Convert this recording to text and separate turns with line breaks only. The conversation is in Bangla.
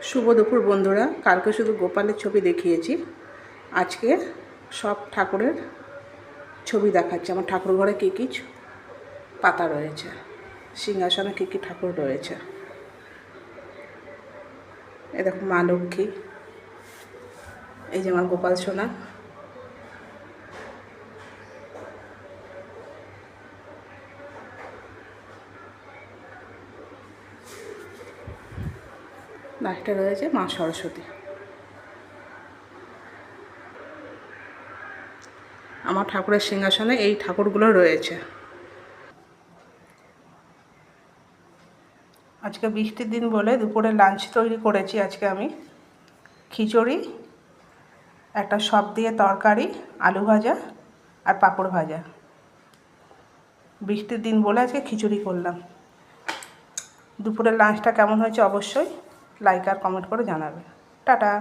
শুভ দুপুর বন্ধুরা। কালকে শুধু গোপালের ছবি দেখিয়েছি, আজকে সব ঠাকুরের ছবি দেখাচ্ছি। আমার ঠাকুর ঘরে কী কী পাতা রয়েছে, সিংহাসনে কী কী ঠাকুর রয়েছে। এ দেখো মা লক্ষ্মী, এই যে আমার গোপাল সোনা, লাস্টে রয়েছে মা সরস্বতী। আমার ঠাকুরের সিংহাসনে এই ঠাকুরগুলো রয়েছে। আজকে বৃষ্টির দিন বলে দুপুরে লাঞ্চ তৈরি করেছি। আজকে আমি খিচুড়ি, একটা সব দিয়ে তরকারি, আলু ভাজা আর পাঁপড় ভাজা। বৃষ্টির দিন বলে আজকে খিচুড়ি করলাম। দুপুরের লাঞ্চটা কেমন হয়েছে অবশ্যই লাইক আর কমেন্ট করে জানাবে। টাটা।